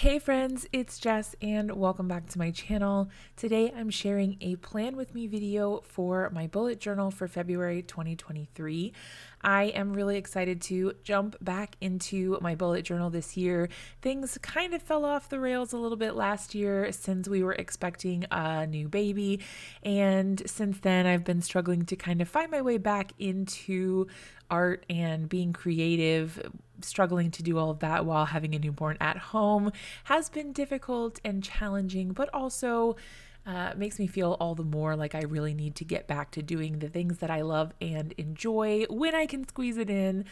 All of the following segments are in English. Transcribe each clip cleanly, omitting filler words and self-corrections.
Hey friends, it's Jess and welcome back to my channel. Today I'm sharing a plan with me video for my bullet journal for February 2023. I am really excited to jump back into my bullet journal this year. Things kind of fell off the rails a little bit last year since we were expecting a new baby, and since then I've been struggling to kind of find my way back into art and being creative. Struggling to do all of that while having a newborn at home has been difficult and challenging, but also makes me feel all the more like I really need to get back to doing the things that I love and enjoy when I can squeeze it in.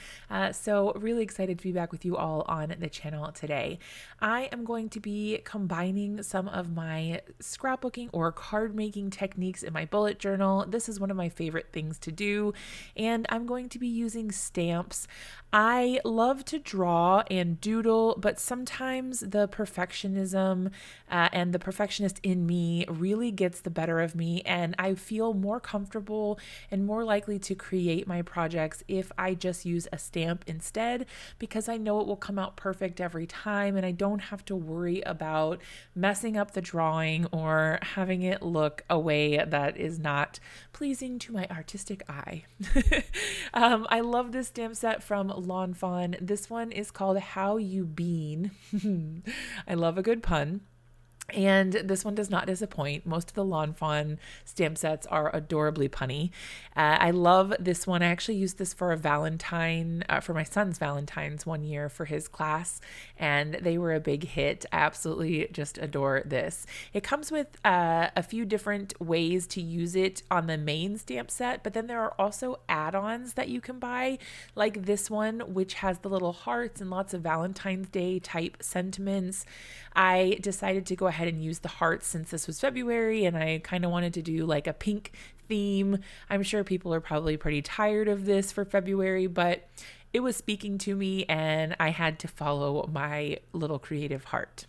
So really excited to be back with you all on the channel today. I am going to be combining some of my scrapbooking or card making techniques in my bullet journal. This is one of my favorite things to do, and I'm going to be using stamps. I love to draw and doodle, but sometimes the perfectionism and the perfectionist in me really gets the better of me, and I feel more comfortable and more likely to create my projects if I just use a stamp instead, because I know it will come out perfect every time and I don't have to worry about messing up the drawing or having it look a way that is not pleasing to my artistic eye. I love this stamp set from Fawn. This one is called How You Bean. I love a good pun. And this one does not disappoint. Most of the Fawn stamp sets are adorably punny. I love this one. I actually used this for a Valentine, for my son's Valentine's one year for his class, and they were a big hit. I absolutely just adore this. It comes with a few different ways to use it on the main stamp set, but then there are also add-ons that you can buy, like this one, which has the little hearts and lots of Valentine's Day type sentiments. I decided to go ahead and use the hearts since this was February and I kind of wanted to do like a pink theme. I'm sure people are probably pretty tired of this for February, but it was speaking to me and I had to follow my little creative heart.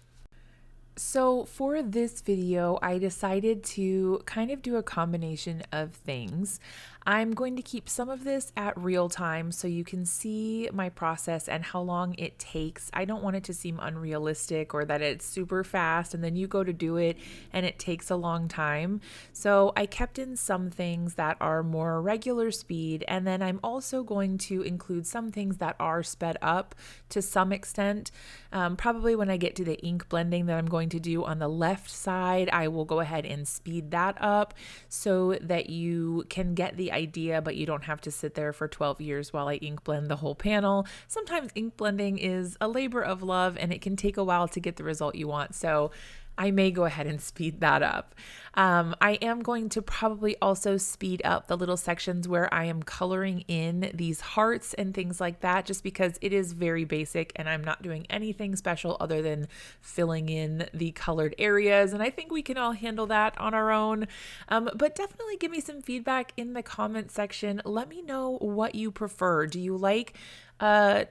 So for this video, I decided to kind of do a combination of things. I'm going to keep some of this at real time so you can see my process and how long it takes. I don't want it to seem unrealistic or that it's super fast and then you go to do it and it takes a long time. So I kept in some things that are more regular speed, and then I'm also going to include some things that are sped up to some extent. Probably when I get to the ink blending that I'm going to do on the left side, I will go ahead and speed that up so that you can get the idea, but you don't have to sit there for 12 years while I ink blend the whole panel. Sometimes ink blending is a labor of love and it can take a while to get the result you want. So I may go ahead and speed that up. I am going to probably also speed up the little sections where I am coloring in these hearts and things like that, just because it is very basic and I'm not doing anything special other than filling in the colored areas. And I think we can all handle that on our own. But definitely give me some feedback in the comment section. Let me know what you prefer. Do you like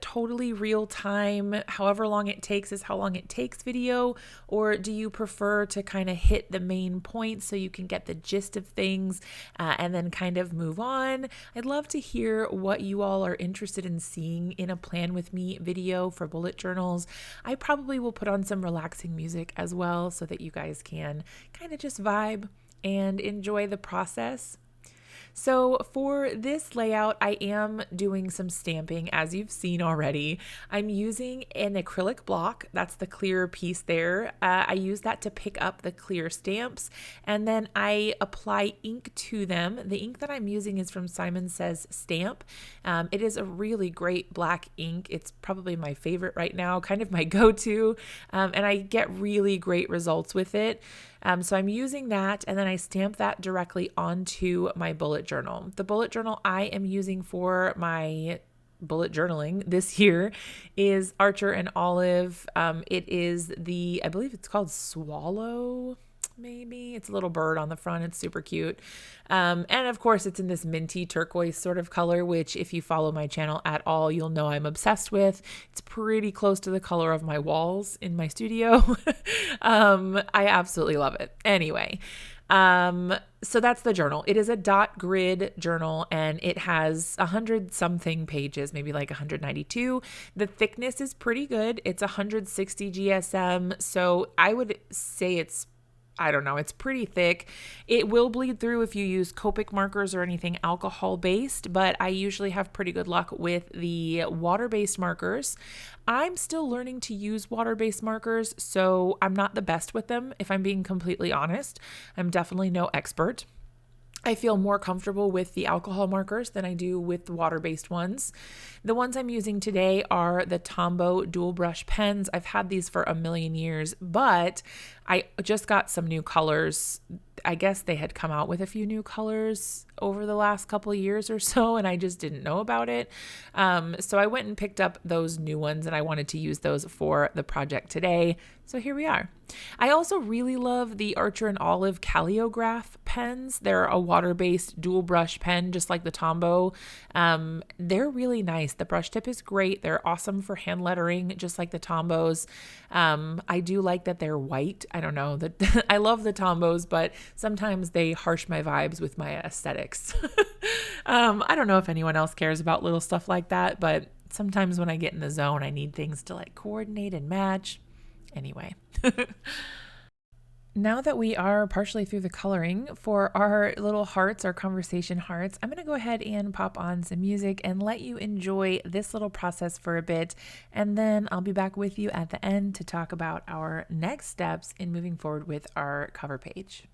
totally real time, however long it takes is how long it takes video, or do you prefer to kind of hit the main points so you can get the gist of things and then kind of move on? I'd love to hear what you all are interested in seeing in a plan with me video for bullet journals. I probably will put on some relaxing music as well so that you guys can kind of just vibe and enjoy the process. So for this layout, I am doing some stamping, as you've seen already. I'm using an acrylic block. That's the clear piece there. I use that to pick up the clear stamps, and then I apply ink to them. The ink that I'm using is from Simon Says Stamp. It is a really great black ink. It's probably my favorite right now, kind of my go-to, and I get really great results with it. So I'm using that, and then I stamp that directly onto my bullet journal. The bullet journal I am using for my bullet journaling this year is Archer and Olive. It is I believe it's called Swallow. Maybe it's a little bird on the front. It's super cute. And of course it's in this minty turquoise sort of color, which if you follow my channel at all, you'll know I'm obsessed with. It's pretty close to the color of my walls in my studio. I absolutely love it. Anyway, So that's the journal. It is a dot grid journal and it has 100 something pages, maybe like 192. The thickness is pretty good. It's 160 GSM. So I would say I don't know, it's pretty thick. It will bleed through if you use Copic markers or anything alcohol based, but I usually have pretty good luck with the water-based markers. I'm still learning to use water-based markers, so I'm not the best with them, if I'm being completely honest. I'm definitely no expert. I feel more comfortable with the alcohol markers than I do with the water-based ones. The ones I'm using today are the Tombow dual brush pens. I've had these for a million years, but I just got some new colors. I guess they had come out with a few new colors over the last couple of years or so, and I just didn't know about it. So I went and picked up those new ones, and I wanted to use those for the project today. So here we are. I also really love the Archer and Olive Caliograph pens. They're a water-based dual brush pen, just like the Tombow. They're really nice. The brush tip is great. They're awesome for hand lettering, just like the Tombows. I do like that they're white. I don't know that I love the Tombows, but sometimes they harsh my vibes with my aesthetics. I don't know if anyone else cares about little stuff like that, but sometimes when I get in the zone, I need things to like coordinate and match. Anyway. Now that we are partially through the coloring for our little hearts, our conversation hearts, I'm going to go ahead and pop on some music and let you enjoy this little process for a bit. And then I'll be back with you at the end to talk about our next steps in moving forward with our cover page.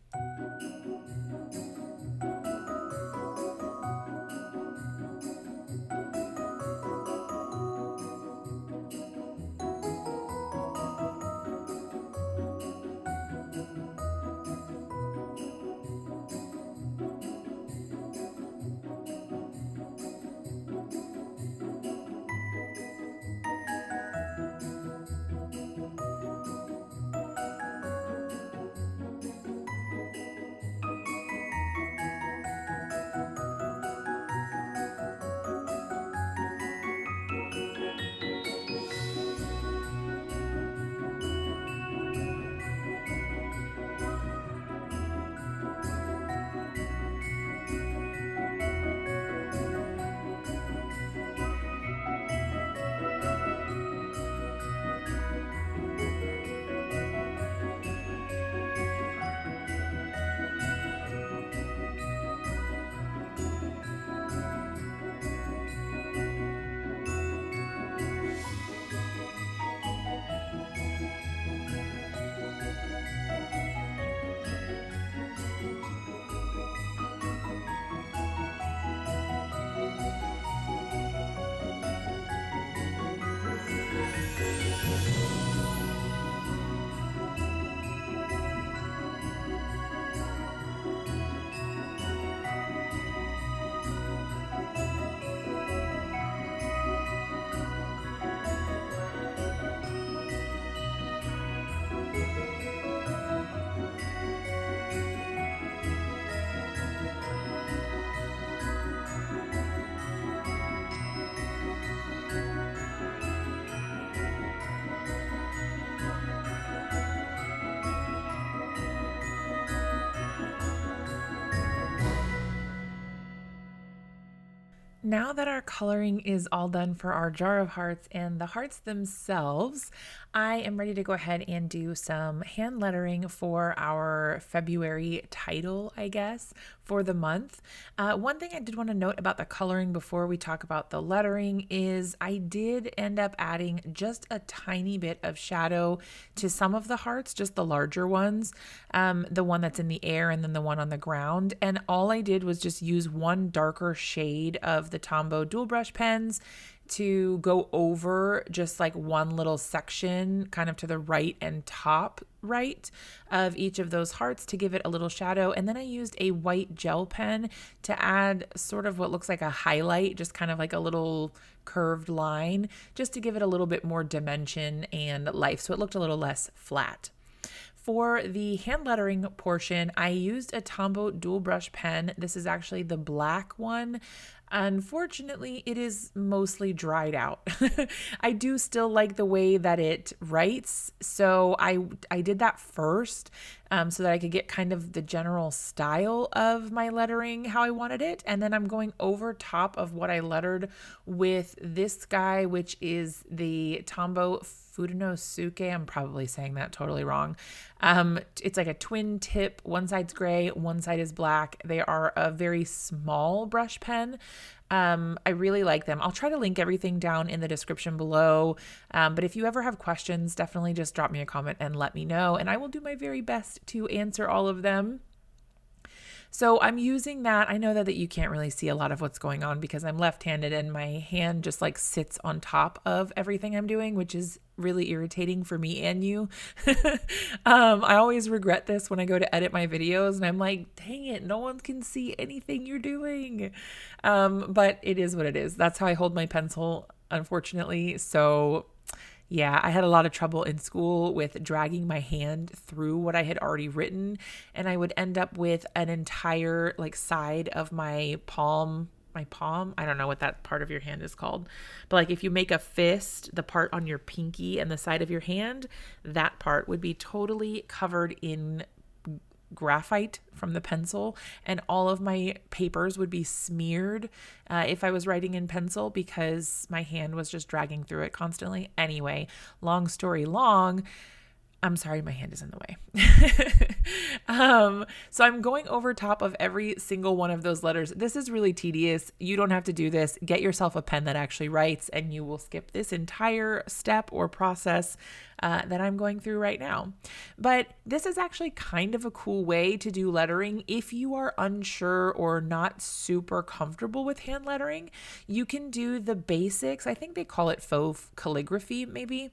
Now that our coloring is all done for our jar of hearts and the hearts themselves, I am ready to go ahead and do some hand lettering for our February title, I guess, for the month. One thing I did want to note about the coloring before we talk about the lettering is I did end up adding just a tiny bit of shadow to some of the hearts, just the larger ones, the one that's in the air and then the one on the ground. And all I did was just use one darker shade of the Tombow dual brush pens to go over just like one little section kind of to the right and top right of each of those hearts to give it a little shadow. And then I used a white gel pen to add sort of what looks like a highlight, just kind of like a little curved line, just to give it a little bit more dimension and life. So it looked a little less flat. For the hand lettering portion, I used a Tombow dual brush pen. This is actually the black one. Unfortunately, it is mostly dried out. I do still like the way that it writes, so I did that first, so that I could get kind of the general style of my lettering how I wanted it, and then I'm going over top of what I lettered with this guy, which is the Tombow Fudonosuke. I'm probably saying that totally wrong. It's like a twin tip. One side's gray, one side is black. They are a very small brush pen. I really like them. I'll try to link everything down in the description below. But if you ever have questions, definitely just drop me a comment and let me know, and I will do my very best to answer all of them. So I'm using that. I know that you can't really see a lot of what's going on because I'm left-handed and my hand just like sits on top of everything I'm doing, which is really irritating for me and you. I always regret this when I go to edit my videos and I'm like, dang it, no one can see anything you're doing. But it is what it is. That's how I hold my pencil, unfortunately. So yeah, I had a lot of trouble in school with dragging my hand through what I had already written, and I would end up with an entire like side of my palm, I don't know what that part of your hand is called, but like if you make a fist, the part on your pinky and the side of your hand, that part would be totally covered in graphite from the pencil, and all of my papers would be smeared if I was writing in pencil because my hand was just dragging through it constantly. Anyway, long story long, I'm sorry, my hand is in the way. So I'm going over top of every single one of those letters. This is really tedious. You don't have to do this. Get yourself a pen that actually writes and you will skip this entire step or process that I'm going through right now. But this is actually kind of a cool way to do lettering. If you are unsure or not super comfortable with hand lettering, you can do the basics. I think they call it faux calligraphy maybe,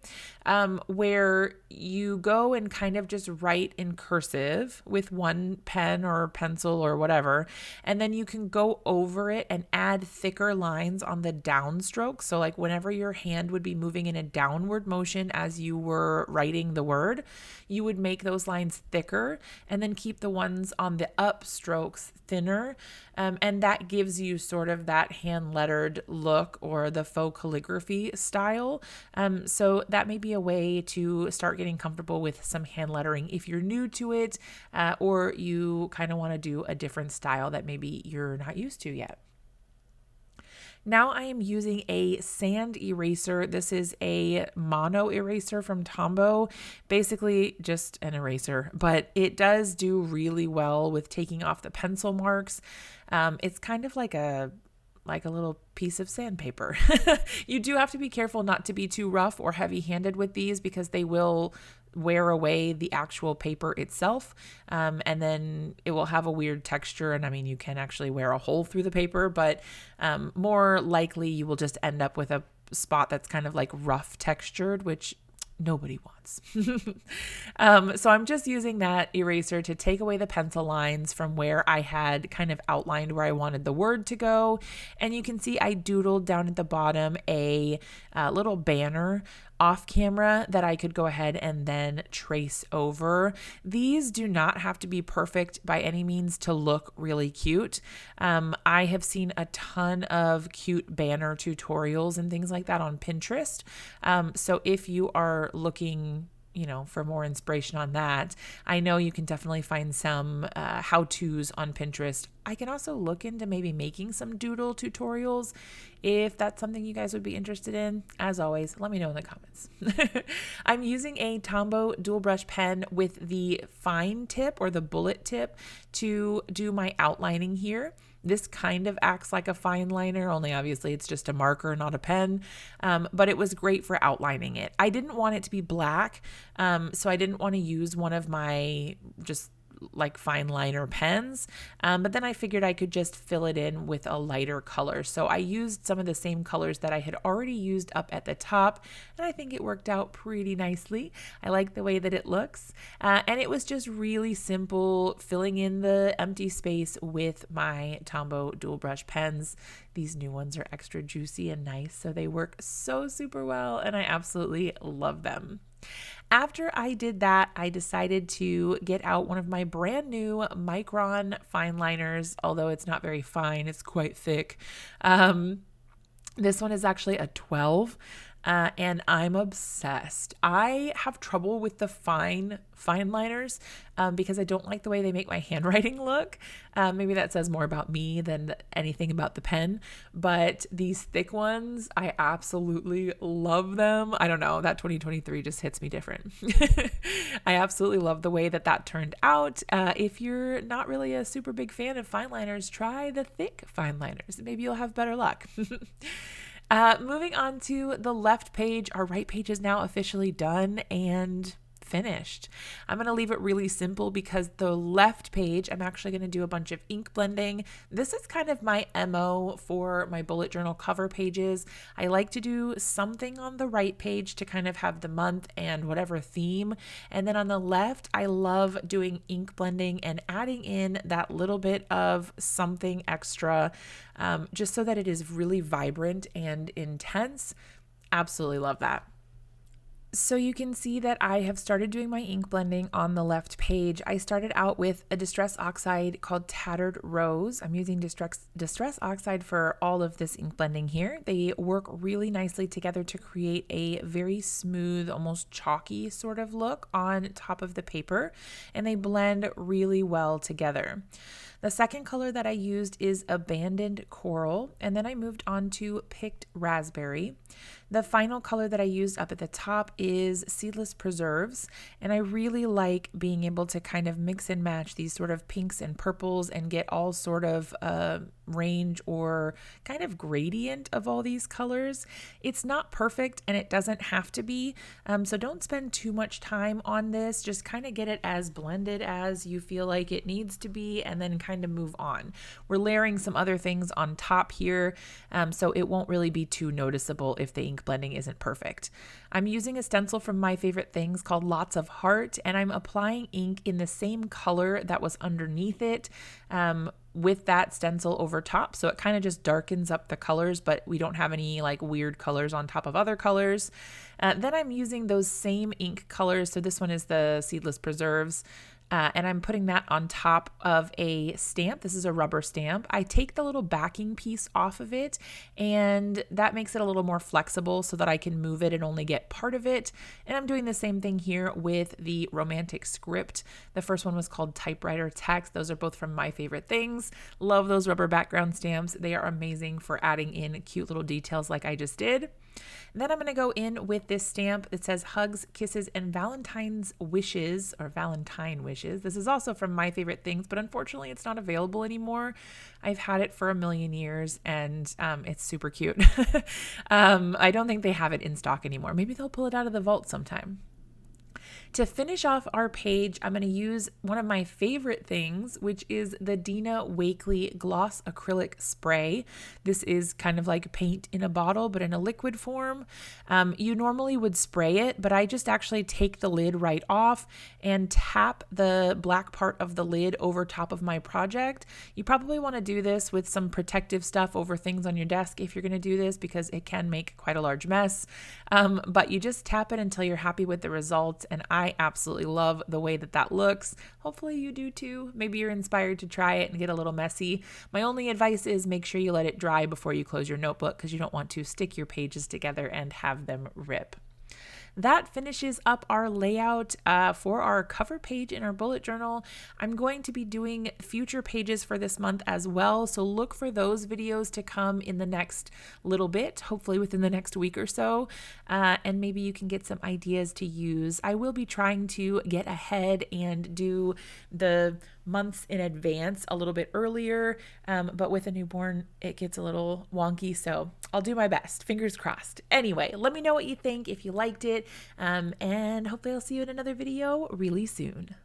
where you go and kind of just write in cursive with one pen or pencil or whatever, and then you can go over it and add thicker lines on the downstroke. So like whenever your hand would be moving in a downward motion as you were writing the word, you would make those lines thicker and then keep the ones on the upstrokes thinner. And that gives you sort of that hand lettered look or the faux calligraphy style. So that may be a way to start getting comfortable with some hand lettering if you're new to it, or you kind of want to do a different style that maybe you're not used to yet. Now I am using a sand eraser. This is a mono eraser from Tombow, basically just an eraser, but it does do really well with taking off the pencil marks. It's kind of like a little piece of sandpaper. You do have to be careful not to be too rough or heavy-handed with these because they will wear away the actual paper itself, and then it will have a weird texture. And I mean, you can actually wear a hole through the paper, but more likely you will just end up with a spot that's kind of like rough textured, which nobody wants. So I'm just using that eraser to take away the pencil lines from where I had kind of outlined where I wanted the word to go. And you can see I doodled down at the bottom a little banner off camera that I could go ahead and then trace over. These do not have to be perfect by any means to look really cute. I have seen a ton of cute banner tutorials and things like that on Pinterest. So if you are looking for more inspiration on that, I know you can definitely find some how-tos on Pinterest. I can also look into maybe making some doodle tutorials if that's something you guys would be interested in. As always, let me know in the comments. I'm using a Tombow dual brush pen with the fine tip or the bullet tip to do my outlining here. This kind of acts like a fine liner, only obviously it's just a marker, not a pen, but it was great for outlining it. I didn't want it to be black, so I didn't want to use one of my just like fine liner pens, but then I figured I could just fill it in with a lighter color. So I used some of the same colors that I had already used up at the top, and I think it worked out pretty nicely. I like the way that it looks, and it was just really simple filling in the empty space with my Tombow dual brush pens. These new ones are extra juicy and nice, so they work so super well, and I absolutely love them. After I did that, I decided to get out one of my brand new Micron fine liners, although it's not very fine, it's quite thick. This one is actually a 12. And I'm obsessed. I have trouble with the fine liners because I don't like the way they make my handwriting look. Maybe that says more about me than anything about the pen, but these thick ones, I absolutely love them. I don't know, that 2023 just hits me different. I absolutely love the way that turned out. If you're not really a super big fan of fine liners, try the thick fine liners. Maybe you'll have better luck. Moving on to the left page, our right page is now officially done and finished. I'm going to leave it really simple because the left page, I'm actually going to do a bunch of ink blending. This is kind of my MO for my bullet journal cover pages. I like to do something on the right page to kind of have the month and whatever theme. And then on the left, I love doing ink blending and adding in that little bit of something extra, just so that it is really vibrant and intense. Absolutely love that. So you can see that I have started doing my ink blending on the left page. I started out with a Distress Oxide called Tattered Rose. I'm using Distress Oxide for all of this ink blending here. They work really nicely together to create a very smooth, almost chalky sort of look on top of the paper, and they blend really well together. The second color that I used is Abandoned Coral, and then I moved on to Picked Raspberry. The final color that I used up at the top is Seedless Preserves, and I really like being able to kind of mix and match these sort of pinks and purples and get all sort of range or kind of gradient of all these colors. It's not perfect and it doesn't have to be, so don't spend too much time on this. Just kind of get it as blended as you feel like it needs to be and then kind of move on. We're layering some other things on top here, so it won't really be too noticeable if the ink blending isn't perfect. I'm using a stencil from My Favorite Things called Lots of Heart, and I'm applying ink in the same color that was underneath it, with that stencil over top. So it kind of just darkens up the colors, but we don't have any like weird colors on top of other colors. Then I'm using those same ink colors. So this one is the Seedless Preserves. And I'm putting that on top of a stamp. This is a rubber stamp. I take the little backing piece off of it, and that makes it a little more flexible so that I can move it and only get part of it. And I'm doing the same thing here with the Romantic Script. The first one was called Typewriter Text. Those are both from My Favorite Things. Love those rubber background stamps. They are amazing for adding in cute little details like I just did. And then I'm going to go in with this stamp that says Hugs, Kisses, and Valentine's Wishes, or Valentine Wishes. This is also from My Favorite Things, but unfortunately it's not available anymore. I've had it for a million years and it's super cute. I don't think they have it in stock anymore. Maybe they'll pull it out of the vault sometime. To finish off our page, I'm going to use one of my favorite things, which is the Dina Wakley Gloss Acrylic Spray. This is kind of like paint in a bottle, but in a liquid form. You normally would spray it, but I just actually take the lid right off and tap the black part of the lid over top of my project. You probably want to do this with some protective stuff over things on your desk if you're going to do this, because it can make quite a large mess. But you just tap it until you're happy with the results, and I absolutely love the way that looks. Hopefully you do too. Maybe you're inspired to try it and get a little messy. My only advice is make sure you let it dry before you close your notebook, because you don't want to stick your pages together and have them rip. That finishes up our layout for our cover page in our bullet journal. I'm going to be doing future pages for this month as well, so look for those videos to come in the next little bit, hopefully within the next week or so, and maybe you can get some ideas to use. I will be trying to get ahead and do the months in advance a little bit earlier, but with a newborn it gets a little wonky, so I'll do my best. Fingers crossed. Anyway, let me know what you think, if you liked it, and hopefully I'll see you in another video really soon.